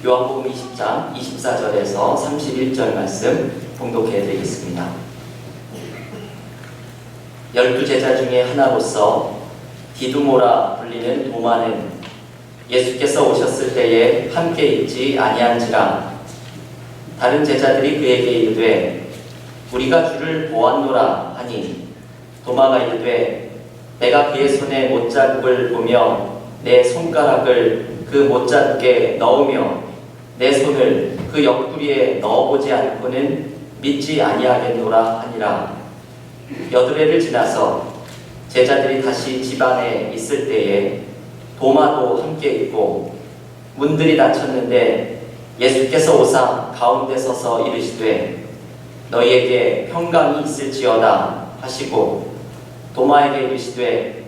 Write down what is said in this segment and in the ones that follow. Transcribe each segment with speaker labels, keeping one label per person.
Speaker 1: 요한복음 20장 24절에서 31절 말씀 봉독해 드리겠습니다. 12제자 중에 하나로서 디두모라 불리는 도마는 예수께서 오셨을 때에 함께 있지 아니한지라. 다른 제자들이 그에게 이르되 우리가 주를 보았노라 하니, 도마가 이르되 내가 그의 손에 못자국을 보며 내 손가락을 그 못자국에 넣으며 내 손을 그 옆구리에 넣어보지 않고는 믿지 아니하겠노라 하니라. 여드레를 지나서 제자들이 다시 집 안에 있을 때에 도마도 함께 있고 문들이 닫혔는데 예수께서 오사 가운데 서서 이르시되 너희에게 평강이 있을지어다 하시고, 도마에게 이르시되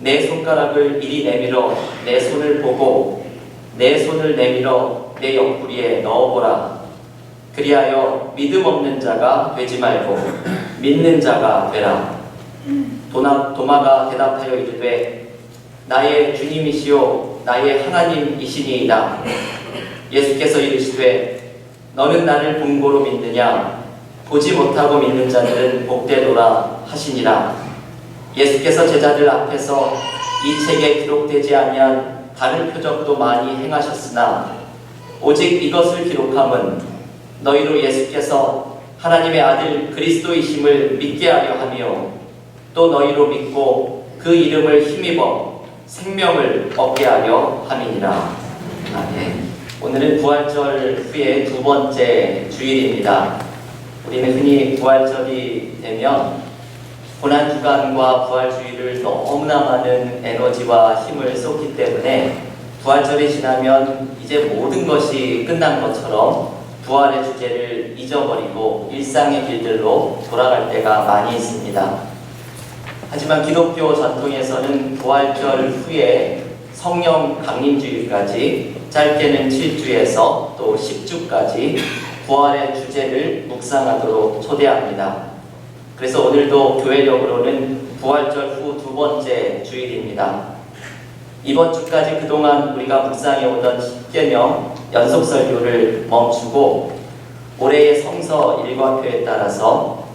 Speaker 1: 내 손가락을 이리 내밀어 내 손을 보고 내 손을 내밀어 내 옆구리에 넣어보라. 그리하여 믿음 없는 자가 되지 말고 믿는 자가 되라. 도마가 대답하여 이르되 나의 주님이시요 나의 하나님이시니이다. 예수께서 이르시되 너는 나를 본고로 믿느냐? 보지 못하고 믿는 자들은 복되도라 하시니라. 예수께서 제자들 앞에서 이 책에 기록되지 아니한 다른 표적도 많이 행하셨으나 오직 이것을 기록함은 너희로 예수께서 하나님의 아들 그리스도이심을 믿게 하려 하며 또 너희로 믿고 그 이름을 힘입어 생명을 얻게 하려 함이니라. 아멘. 오늘은 부활절 후에 두 번째 주일입니다. 우리는 흔히 부활절이 되면 고난주간과 부활주일을 너무나 많은 에너지와 힘을 쏟기 때문에 부활절이 지나면 이제 모든 것이 끝난 것처럼 부활의 주제를 잊어버리고 일상의 길들로 돌아갈 때가 많이 있습니다. 하지만 기독교 전통에서는 부활절 후에 성령 강림주일까지, 짧게는 7주에서 또 10주까지 부활의 주제를 묵상하도록 초대합니다. 그래서 오늘도 교회력으로는 부활절 후 두 번째 주일입니다. 이번 주까지 그동안 우리가 묵상해오던 십계명 연속 설교를 멈추고 올해의 성서 일과표에 따라서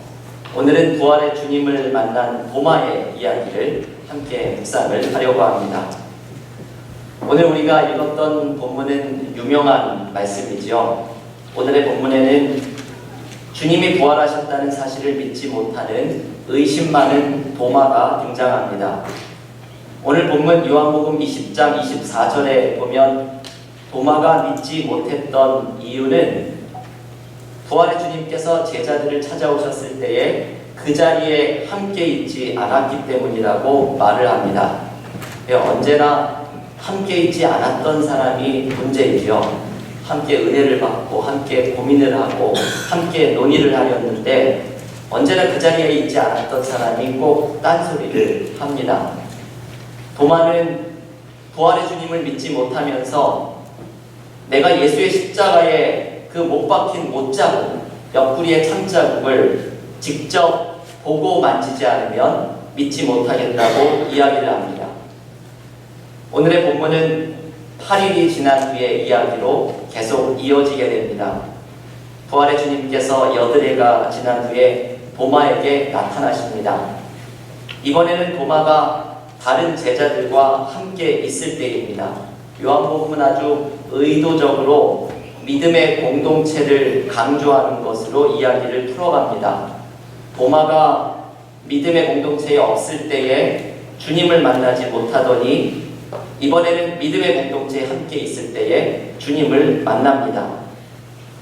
Speaker 1: 오늘은 부활의 주님을 만난 도마의 이야기를 함께 묵상을 하려고 합니다. 오늘 우리가 읽었던 본문은 유명한 말씀이죠. 오늘의 본문에는 주님이 부활하셨다는 사실을 믿지 못하는 의심 많은 도마가 등장합니다. 오늘 본문 요한복음 20장 24절에 보면 도마가 믿지 못했던 이유는 부활의 주님께서 제자들을 찾아오셨을 때에 그 자리에 함께 있지 않았기 때문이라고 말을 합니다. 언제나 함께 있지 않았던 사람이 문제이죠. 함께 은혜를 받고 함께 고민을 하고 함께 논의를 하였는데 언제나 그 자리에 있지 않았던 사람이 꼭 딴소리를 합니다. 도마는 부활의 주님을 믿지 못하면서 내가 예수의 십자가에 그 못 박힌 못자국, 옆구리의 창자국을 직접 보고 만지지 않으면 믿지 못하겠다고 이야기를 합니다. 오늘의 본문은 8일이 지난 뒤의 이야기로 계속 이어지게 됩니다. 부활의 주님께서 여드레가 지난 뒤에 도마에게 나타나십니다. 이번에는 도마가 다른 제자들과 함께 있을 때입니다. 요한복음은 아주 의도적으로 믿음의 공동체를 강조하는 것으로 이야기를 풀어갑니다. 도마가 믿음의 공동체에 없을 때에 주님을 만나지 못하더니 이번에는 믿음의 공동체에 함께 있을 때에 주님을 만납니다.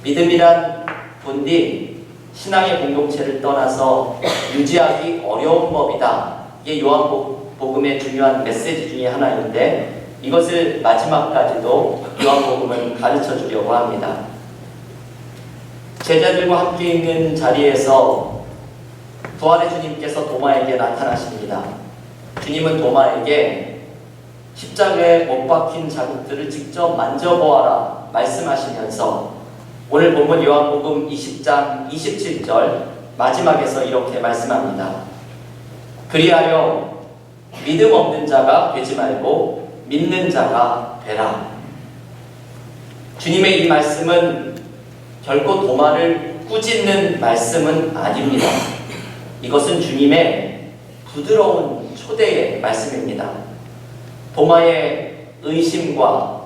Speaker 1: 믿음이란 본디 신앙의 공동체를 떠나서 유지하기 어려운 법이다. 이게 요한복음의 중요한 메시지 중에 하나인데 이것을 마지막까지도 요한복음은 가르쳐 주려고 합니다. 제자들과 함께 있는 자리에서 부활의 주님께서 도마에게 나타나십니다. 주님은 도마에게 십자가에 못 박힌 자국들을 직접 만져보아라 말씀하시면서 오늘 본문 요한복음 20장 27절 마지막에서 이렇게 말씀합니다. 그리하여 믿음 없는 자가 되지 말고 믿는 자가 되라. 주님의 이 말씀은 결코 도마를 꾸짖는 말씀은 아닙니다. 이것은 주님의 부드러운 초대의 말씀입니다. 도마의 의심과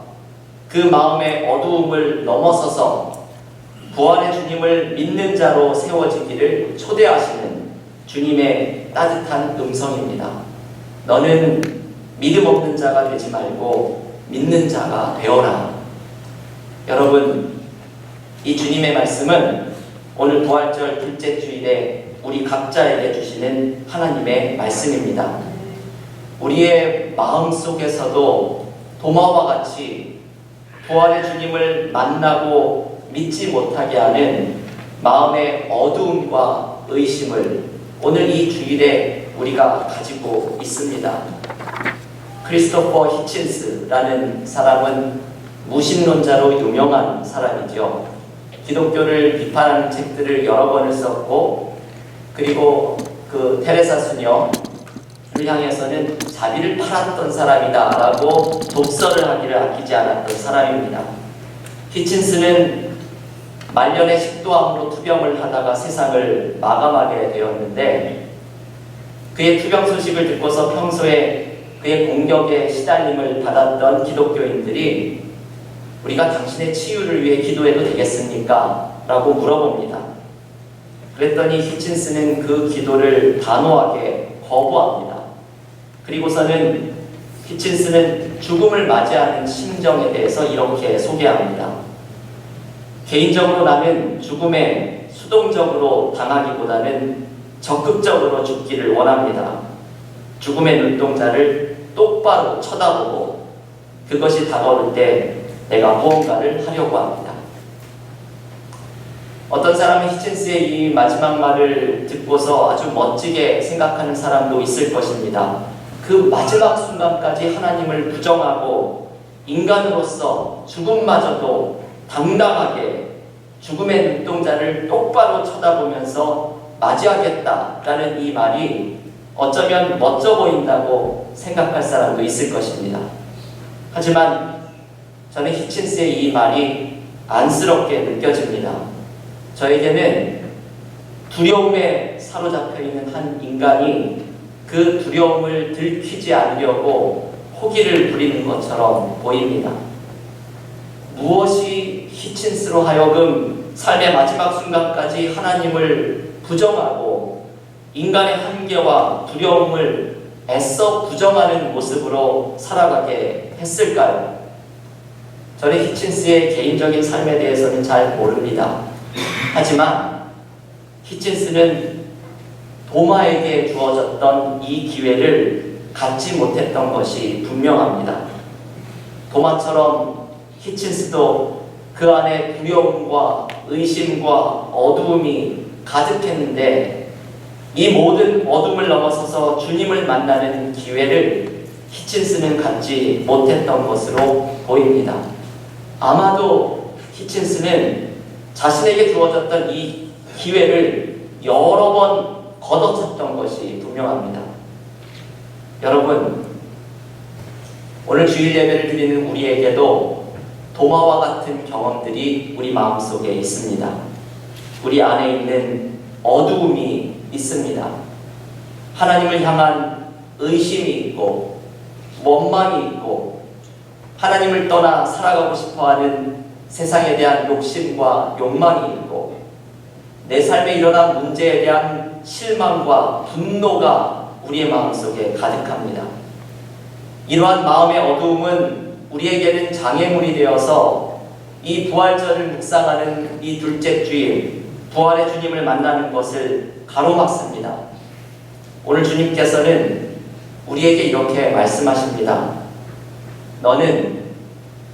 Speaker 1: 그 마음의 어두움을 넘어서서 부활의 주님을 믿는 자로 세워지기를 초대하시는 주님의 따뜻한 음성입니다. 너는 믿음 없는 자가 되지 말고 믿는 자가 되어라. 여러분, 이 주님의 말씀은 오늘 부활절 둘째 주일에 우리 각자에게 주시는 하나님의 말씀입니다. 우리의 마음 속에서도 도마와 같이 부활의 주님을 만나고 믿지 못하게 하는 마음의 어두움과 의심을 오늘 이 주일에 우리가 가지고 있습니다. 크리스토퍼 히친스라는 사람은 무신론자로 유명한 사람이죠. 기독교를 비판하는 책들을 여러 권을 썼고, 그리고 그 테레사 수녀를 향해서는 자비를 팔았던 사람이다 라고 독서를 하기를 아끼지 않았던 사람입니다. 히친스는 말년에 식도암으로 투병을 하다가 세상을 마감하게 되었는데, 그의 투병 소식을 듣고서 평소에 그의 공격에 시달림을 받았던 기독교인들이 우리가 당신의 치유를 위해 기도해도 되겠습니까? 라고 물어봅니다. 그랬더니 히친스는 그 기도를 단호하게 거부합니다. 그리고서는 히친스는 죽음을 맞이하는 심정에 대해서 이렇게 소개합니다. 개인적으로 나는 죽음에 수동적으로 당하기보다는 적극적으로 죽기를 원합니다. 죽음의 눈동자를 똑바로 쳐다보고 그것이 다가올 때 내가 무언가를 하려고 합니다. 어떤 사람은 히친스의 이 마지막 말을 듣고서 아주 멋지게 생각하는 사람도 있을 것입니다. 그 마지막 순간까지 하나님을 부정하고 인간으로서 죽음마저도 당당하게 죽음의 눈동자를 똑바로 쳐다보면서 맞이하겠다라는 이 말이 어쩌면 멋져 보인다고 생각할 사람도 있을 것입니다. 하지만 저는 히친스의 이 말이 안쓰럽게 느껴집니다. 저에게는 두려움에 사로잡혀 있는 한 인간이 그 두려움을 들키지 않으려고 호기를 부리는 것처럼 보입니다. 무엇이 히친스로 하여금 삶의 마지막 순간까지 하나님을 부정하고 인간의 한계와 두려움을 애써 부정하는 모습으로 살아가게 했을까요? 저는 히친스의 개인적인 삶에 대해서는 잘 모릅니다. 하지만 히친스는 도마에게 주어졌던 이 기회를 갖지 못했던 것이 분명합니다. 도마처럼 히친스도 그 안에 두려움과 의심과 어두움이 가득했는데 이 모든 어둠을 넘어서서 주님을 만나는 기회를 히친스는 갖지 못했던 것으로 보입니다. 아마도 히친스는 자신에게 주어졌던 이 기회를 여러 번 걷어찼던 것이 분명합니다. 여러분, 오늘 주일 예배를 드리는 우리에게도 도마와 같은 경험들이 우리 마음속에 있습니다. 우리 안에 있는 어두움이 있습니다. 하나님을 향한 의심이 있고 원망이 있고 하나님을 떠나 살아가고 싶어하는 세상에 대한 욕심과 욕망이 있고 내 삶에 일어난 문제에 대한 실망과 분노가 우리의 마음속에 가득합니다. 이러한 마음의 어두움은 우리에게는 장애물이 되어서 이 부활절을 묵상하는 이 둘째 주일 부활의 주님을 만나는 것을 가로막습니다. 오늘 주님께서는 우리에게 이렇게 말씀하십니다. 너는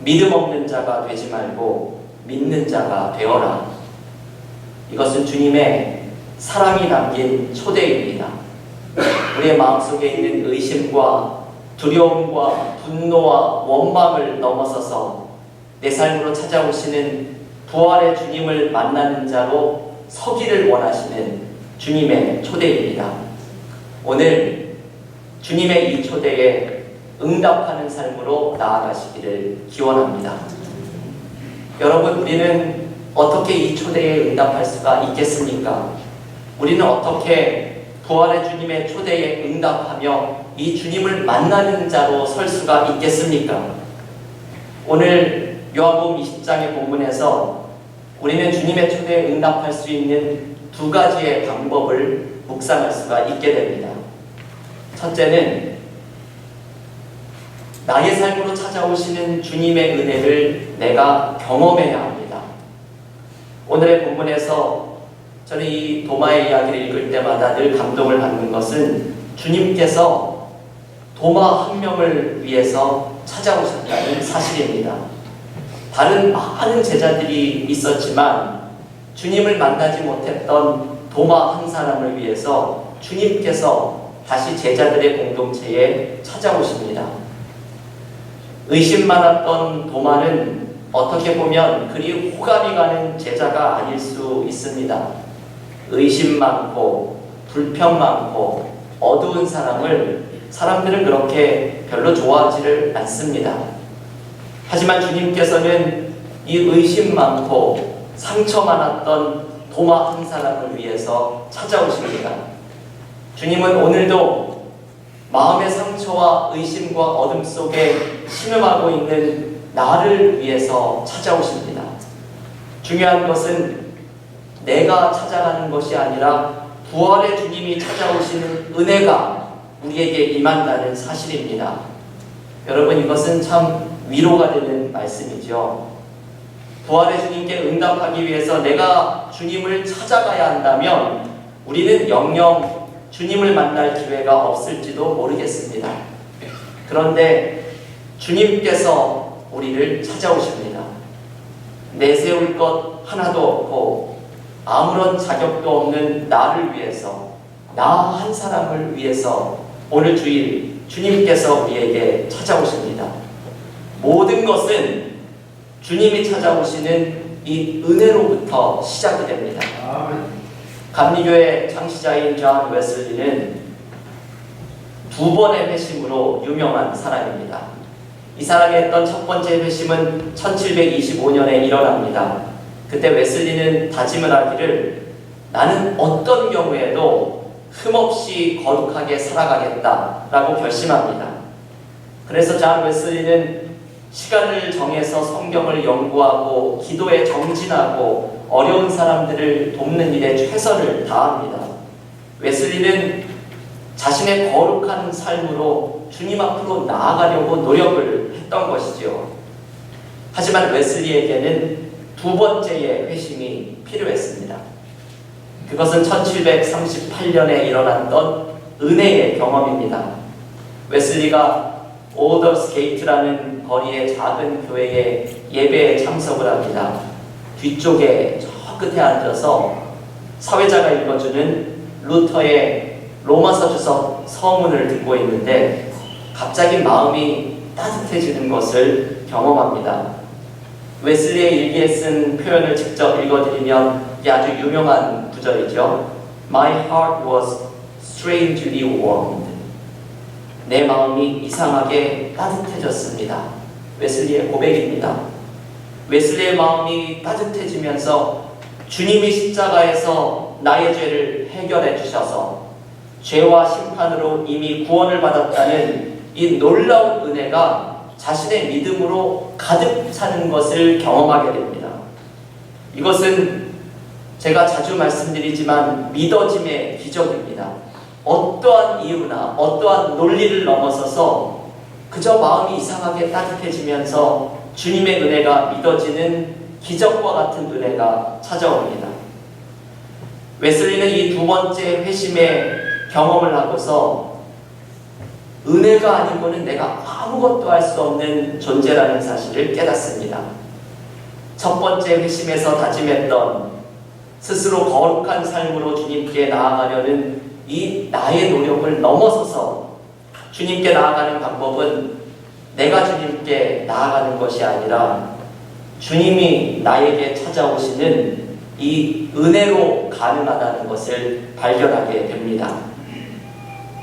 Speaker 1: 믿음 없는 자가 되지 말고 믿는 자가 되어라. 이것은 주님의 사랑이 담긴 초대입니다. 우리의 마음속에 있는 의심과 두려움과 분노와 원망을 넘어서서 내 삶으로 찾아오시는 부활의 주님을 만나는 자로 서기를 원하시는 주님의 초대입니다. 오늘 주님의 이 초대에 응답하는 삶으로 나아가시기를 기원합니다. 여러분, 우리는 어떻게 이 초대에 응답할 수가 있겠습니까? 우리는 어떻게 부활의 주님의 초대에 응답하며 이 주님을 만나는 자로 설 수가 있겠습니까? 오늘 요한복음 20장의 본문에서 우리는 주님의 초대에 응답할 수 있는 두 가지의 방법을 묵상할 수가 있게 됩니다. 첫째는 나의 삶으로 찾아오시는 주님의 은혜를 내가 경험해야 합니다. 오늘의 본문에서 저는 이 도마의 이야기를 읽을 때마다 늘 감동을 받는 것은 주님께서 도마 한 명을 위해서 찾아오셨다는 사실입니다. 다른 많은 제자들이 있었지만 주님을 만나지 못했던 도마 한 사람을 위해서 주님께서 다시 제자들의 공동체에 찾아오십니다. 의심 많았던 도마는 어떻게 보면 그리 호감이 가는 제자가 아닐 수 있습니다. 의심 많고 불평 많고 어두운 사람들은 그렇게 별로 좋아하지를 않습니다. 하지만 주님께서는 이 의심 많고 상처 많았던 도마 한 사람을 위해서 찾아오십니다. 주님은 오늘도 마음의 상처와 의심과 어둠 속에 신음하고 있는 나를 위해서 찾아오십니다. 중요한 것은 내가 찾아가는 것이 아니라 부활의 주님이 찾아오시는 은혜가 우리에게 임한다는 사실입니다. 여러분, 이것은 참 위로가 되는 말씀이죠. 부활의 주님께 응답하기 위해서 내가 주님을 찾아가야 한다면 우리는 영영 주님을 만날 기회가 없을지도 모르겠습니다. 그런데 주님께서 우리를 찾아오십니다. 내세울 것 하나도 없고 아무런 자격도 없는 나를 위해서, 나 한 사람을 위해서 오늘 주일 주님께서 우리에게 찾아오십니다. 모든 것은 주님이 찾아오시는 이 은혜로부터 시작이 됩니다. 감리교의 창시자인 존 웨슬리는 두 번의 회심으로 유명한 사람입니다. 이 사람이 했던 첫 번째 회심은 1725년에 일어납니다. 그때 웨슬리는 다짐을 하기를 나는 어떤 경우에도 흠없이 거룩하게 살아가겠다라고 결심합니다. 그래서 존 웨슬리는 시간을 정해서 성경을 연구하고 기도에 정진하고 어려운 사람들을 돕는 일에 최선을 다합니다. 웨슬리는 자신의 거룩한 삶으로 주님 앞으로 나아가려고 노력을 했던 것이죠. 하지만 웨슬리에게는 두 번째의 회심이 필요했습니다. 그것은 1738년에 일어났던 은혜의 경험입니다. 웨슬리가 오더스 게이트라는 거리의 작은 교회에 예배에 참석을 합니다. 뒤쪽에 저 끝에 앉아서 사회자가 읽어주는 루터의 로마서 주석 서문을 듣고 있는데 갑자기 마음이 따뜻해지는 것을 경험합니다. 웨슬리의 일기에 쓴 표현을 직접 읽어드리면 이게 아주 유명한 구절이죠. My heart was strangely warmed. 내 마음이 이상하게 따뜻해졌습니다. 웨슬리의 고백입니다. 웨슬리의 마음이 따뜻해지면서 주님이 십자가에서 나의 죄를 해결해 주셔서 죄와 심판으로 이미 구원을 받았다는 이 놀라운 은혜가 자신의 믿음으로 가득 차는 것을 경험하게 됩니다. 이것은 제가 자주 말씀드리지만 믿어짐의 기적입니다. 어떠한 이유나 어떠한 논리를 넘어서서 그저 마음이 이상하게 따뜻해지면서 주님의 은혜가 믿어지는 기적과 같은 은혜가 찾아옵니다. 웨슬리는 이 두 번째 회심의 경험을 하고서 은혜가 아니고는 내가 아무것도 할 수 없는 존재라는 사실을 깨닫습니다. 첫 번째 회심에서 다짐했던 스스로 거룩한 삶으로 주님께 나아가려는 이 나의 노력을 넘어서서 주님께 나아가는 방법은 내가 주님께 나아가는 것이 아니라 주님이 나에게 찾아오시는 이 은혜로 가능하다는 것을 발견하게 됩니다.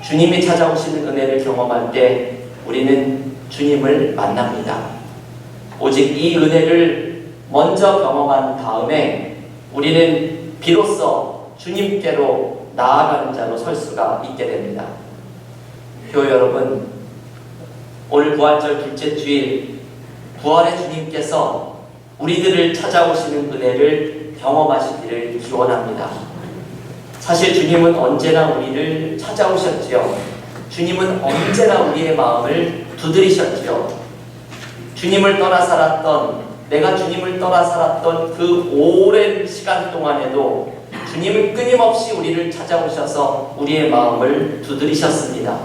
Speaker 1: 주님이 찾아오시는 은혜를 경험할 때 우리는 주님을 만납니다. 오직 이 은혜를 먼저 경험한 다음에 우리는 비로소 주님께로 나아가는 자로 설 수가 있게 됩니다. 교회 여러분, 오늘 부활절 둘째 주일 부활의 주님께서 우리들을 찾아오시는 은혜를 경험하시기를 기원합니다. 사실 주님은 언제나 우리를 찾아오셨지요. 주님은 언제나 우리의 마음을 두드리셨지요. 주님을 떠나 살았던, 내가 주님을 떠나 살았던 그 오랜 시간 동안에도 주님은 끊임없이 우리를 찾아오셔서 우리의 마음을 두드리셨습니다.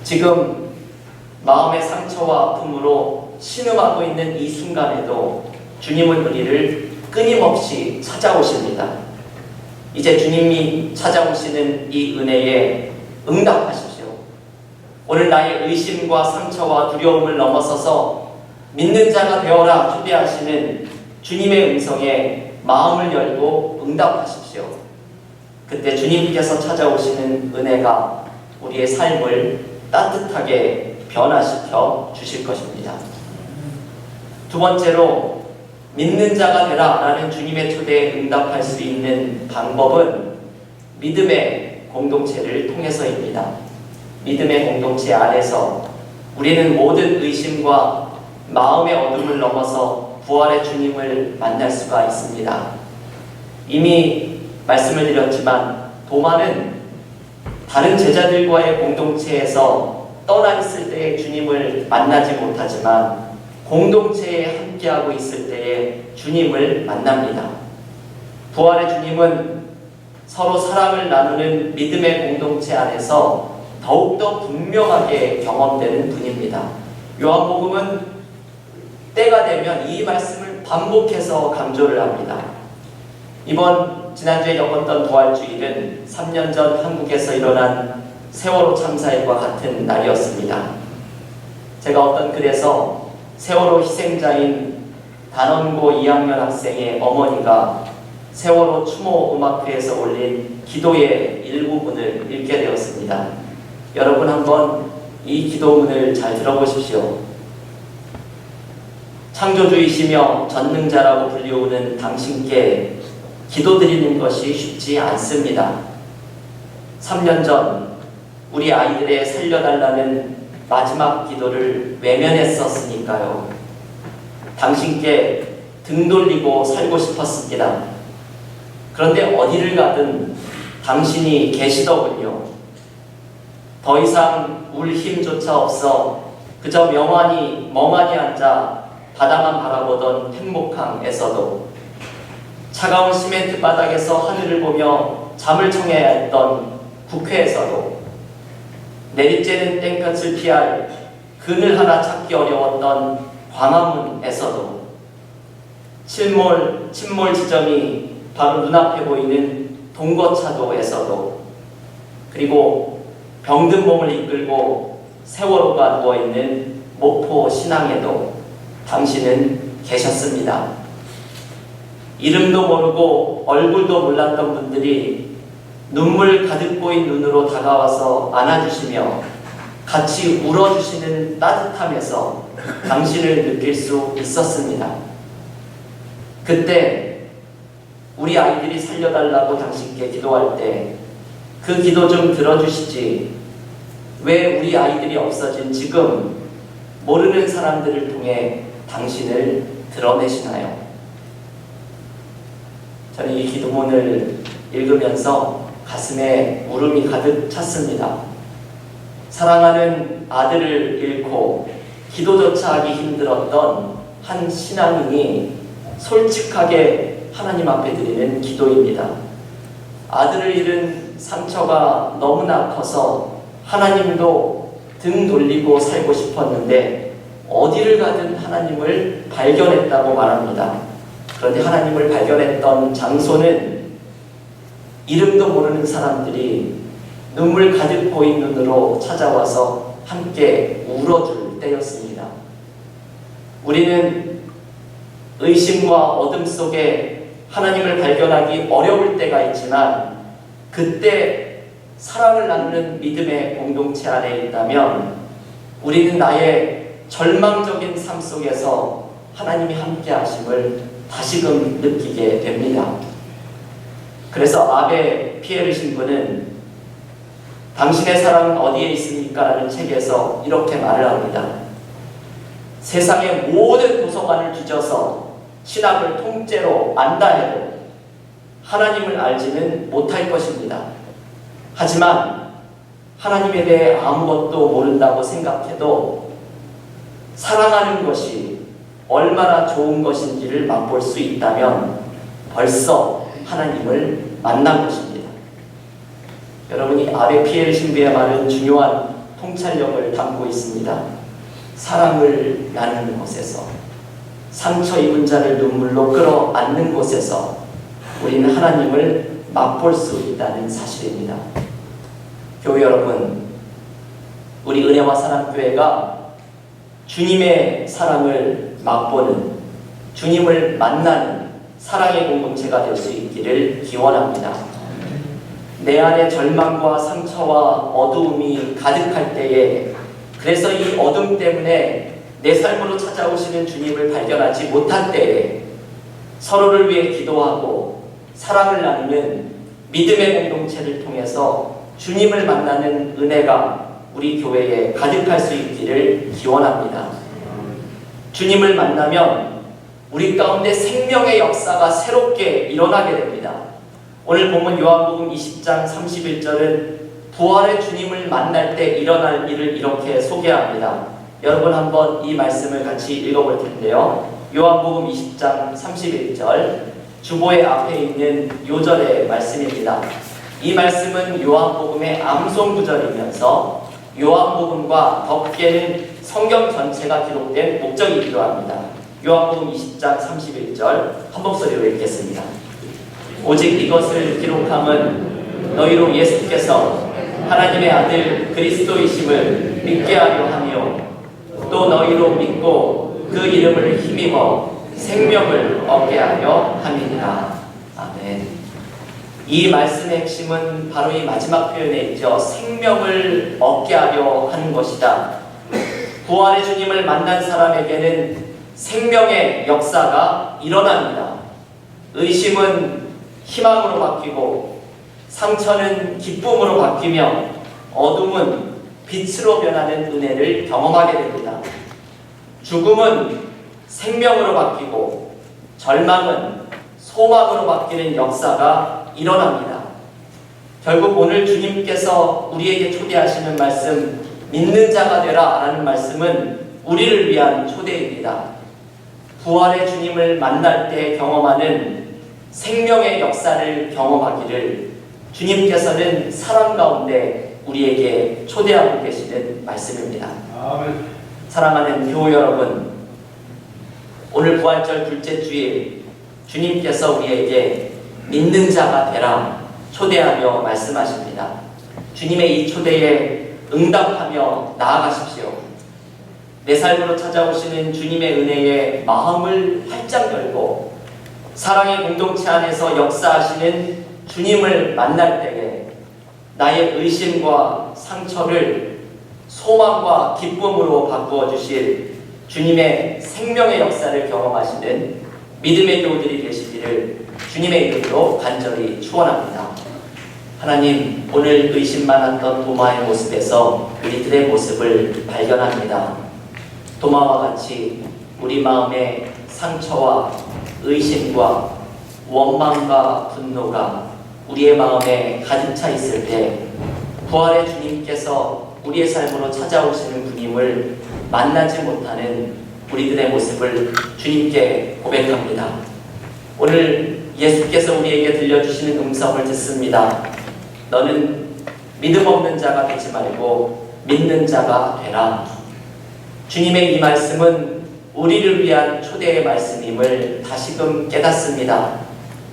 Speaker 1: 지금 마음의 상처와 아픔으로 신음하고 있는 이 순간에도 주님은 우리를 끊임없이 찾아오십니다. 이제 주님이 찾아오시는 이 은혜에 응답하십시오. 오늘 나의 의심과 상처와 두려움을 넘어서서 믿는 자가 되어라 초대하시는 주님의 음성에 마음을 열고 응답하십시오. 그때 주님께서 찾아오시는 은혜가 우리의 삶을 따뜻하게 변화시켜 주실 것입니다. 두 번째로 믿는 자가 되라 라는 주님의 초대에 응답할 수 있는 방법은 믿음의 공동체를 통해서입니다. 믿음의 공동체 안에서 우리는 모든 의심과 마음의 어둠을 넘어서 부활의 주님을 만날 수가 있습니다. 이미 말씀을 드렸지만 도마는 다른 제자들과의 공동체에서 떠나 있을 때의 주님을 만나지 못하지만 공동체에 함께하고 있을 때에 주님을 만납니다. 부활의 주님은 서로 사랑을 나누는 믿음의 공동체 안에서 더욱더 분명하게 경험되는 분입니다. 요한복음은 때가 되면 이 말씀을 반복해서 강조를 합니다. 이번 지난주에 겪었던 부활주일은 3년 전 한국에서 일어난 세월호 참사일과 같은 날이었습니다. 제가 어떤 글에서 세월호 희생자인 단원고 2학년 학생의 어머니가 세월호 추모 음악회에서 올린 기도의 일부분을 읽게 되었습니다. 여러분 한번 이 기도문을 잘 들어보십시오. 창조주이시며 전능자라고 불리우는 당신께 기도드리는 것이 쉽지 않습니다. 3년 전 우리 아이들의 살려달라는 마지막 기도를 외면했었으니까요. 당신께 등 돌리고 살고 싶었습니다. 그런데 어디를 가든 당신이 계시더군요. 더 이상 울 힘조차 없어 그저 멍하니 앉아 바다만 바라보던 행복함에서도 차가운 시멘트 바닥에서 하늘을 보며 잠을 청해야 했던 국회에서도 내리쬐는 땡볕을 피할 그늘 하나 찾기 어려웠던 광화문에서도 침몰 지점이 바로 눈앞에 보이는 동거차도에서도 그리고 병든 몸을 이끌고 세월호가 누워있는 목포 신항에도 당신은 계셨습니다. 이름도 모르고 얼굴도 몰랐던 분들이 눈물 가득 고인 눈으로 다가와서 안아주시며 같이 울어주시는 따뜻함에서 당신을 느낄 수 있었습니다. 그때 우리 아이들이 살려달라고 당신께 기도할 때 그 기도 좀 들어주시지, 왜 우리 아이들이 없어진 지금 모르는 사람들을 통해 당신을 드러내시나요? 저는 이 기도문을 읽으면서 가슴에 울음이 가득 찼습니다. 사랑하는 아들을 잃고 기도조차 하기 힘들었던 한 신앙인이 솔직하게 하나님 앞에 드리는 기도입니다. 아들을 잃은 상처가 너무나 커서 하나님도 등 돌리고 살고 싶었는데 어디를 가든 하나님을 발견했다고 말합니다. 그런데 하나님을 발견했던 장소는 이름도 모르는 사람들이 눈물 가득 보인 눈으로 찾아와서 함께 울어줄 때였습니다. 우리는 의심과 어둠 속에 하나님을 발견하기 어려울 때가 있지만 그때 사랑을 나누는 믿음의 공동체 안에 있다면 우리는 나의 절망적인 삶 속에서 하나님이 함께 하심을 다시금 느끼게 됩니다. 그래서 아베 피에르 신부는 당신의 사랑은 어디에 있습니까? 라는 책에서 이렇게 말을 합니다. 세상의 모든 도서관을 뒤져서 신학을 통째로 안다 해도 하나님을 알지는 못할 것입니다. 하지만 하나님에 대해 아무것도 모른다고 생각해도 사랑하는 것이 얼마나 좋은 것인지를 맛볼 수 있다면 벌써 하나님을 만난 것입니다. 여러분이 아베 피에르 신부의 말은 중요한 통찰력을 담고 있습니다. 사랑을 나누는 곳에서, 상처 입은 자를 눈물로 끌어안는 곳에서 우리는 하나님을 맛볼 수 있다는 사실입니다. 교회 여러분, 우리 은혜와 사랑교회가 주님의 사랑을 맛보는, 주님을 만나는 사랑의 공동체가 될 수 있기를 기원합니다. 내 안에 절망과 상처와 어두움이 가득할 때에, 그래서 이 어둠 때문에 내 삶으로 찾아오시는 주님을 발견하지 못할 때에 서로를 위해 기도하고 사랑을 나누는 믿음의 공동체를 통해서 주님을 만나는 은혜가 우리 교회에 가득할 수 있기를 기원합니다. 주님을 만나면 우리 가운데 생명의 역사가 새롭게 일어나게 됩니다. 오늘 본문 요한복음 20장 31절은 부활의 주님을 만날 때 일어날 일을 이렇게 소개합니다. 여러분 한번 이 말씀을 같이 읽어볼 텐데요. 요한복음 20장 31절, 주보의 앞에 있는 요절의 말씀입니다. 이 말씀은 요한복음의 암송 구절이면서 요한복음과 덮개는 성경 전체가 기록된 목적이기도 합니다. 요한복음 20장 31절 한 목소리로 읽겠습니다. 오직 이것을 기록함은 너희로 예수께서 하나님의 아들 그리스도이심을 믿게 하려 하며 또 너희로 믿고 그 이름을 힘입어 생명을 얻게 하려 함이니라. 아멘. 이 말씀의 핵심은 바로 이 마지막 표현에 있죠. 생명을 얻게 하려 하는 것이다. 부활의 주님을 만난 사람에게는 생명의 역사가 일어납니다. 의심은 희망으로 바뀌고 상처는 기쁨으로 바뀌며 어둠은 빛으로 변하는 은혜를 경험하게 됩니다. 죽음은 생명으로 바뀌고 절망은 소망으로 바뀌는 역사가 일어납니다. 결국 오늘 주님께서 우리에게 초대하시는 말씀, 믿는 자가 되라 라는 말씀은 우리를 위한 초대입니다. 부활의 주님을 만날 때 경험하는 생명의 역사를 경험하기를 주님께서는 사랑 가운데 우리에게 초대하고 계시는 말씀입니다. 아멘. 사랑하는 교우 여러분, 오늘 부활절 둘째 주일 주님께서 우리에게 믿는 자가 되라 초대하며 말씀하십니다. 주님의 이 초대에 응답하며 나아가십시오. 내 삶으로 찾아오시는 주님의 은혜에 마음을 활짝 열고 사랑의 공동체 안에서 역사하시는 주님을 만날 때에 나의 의심과 상처를 소망과 기쁨으로 바꾸어 주실 주님의 생명의 역사를 경험하시는 믿음의 교우들이 되시기를 주님의 이름으로 간절히 축원합니다. 하나님, 오늘 의심 많았던 도마의 모습에서 우리들의 모습을 발견합니다. 도마와 같이 우리 마음의 상처와 의심과 원망과 분노가 우리의 마음에 가득 차 있을 때 부활의 주님께서 우리의 삶으로 찾아오시는 주님을 만나지 못하는 우리들의 모습을 주님께 고백합니다. 오늘 예수께서 우리에게 들려주시는 음성을 듣습니다. 너는 믿음 없는 자가 되지 말고 믿는 자가 되라. 주님의 이 말씀은 우리를 위한 초대의 말씀임을 다시금 깨닫습니다.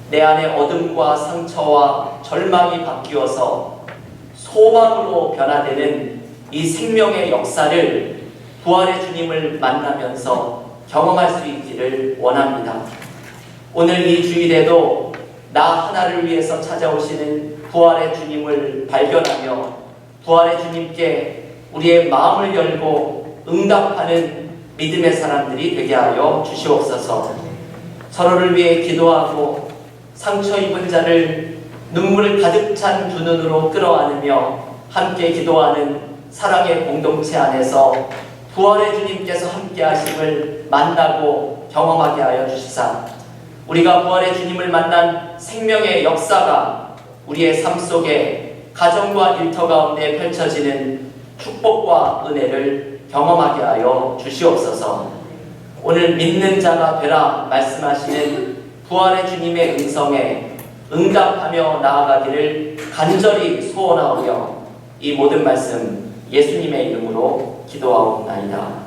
Speaker 1: 내 안에 어둠과 상처와 절망이 바뀌어서 소망으로 변화되는 이 생명의 역사를 부활의 주님을 만나면서 경험할 수 있기를 원합니다. 오늘 이 주일에도 나 하나를 위해서 찾아오시는 부활의 주님을 발견하며 부활의 주님께 우리의 마음을 열고 응답하는 믿음의 사람들이 되게 하여 주시옵소서. 서로를 위해 기도하고 상처 입은 자를 눈물을 가득 찬 두 눈으로 끌어안으며 함께 기도하는 사랑의 공동체 안에서 부활의 주님께서 함께 하심을 만나고 경험하게 하여 주시사 우리가 부활의 주님을 만난 생명의 역사가 우리의 삶 속에 가정과 일터 가운데 펼쳐지는 축복과 은혜를 경험하게 하여 주시옵소서. 오늘 믿는 자가 되라 말씀하시는 부활의 주님의 음성에 응답하며 나아가기를 간절히 소원하오며 이 모든 말씀 예수님의 이름으로 기도하옵나이다.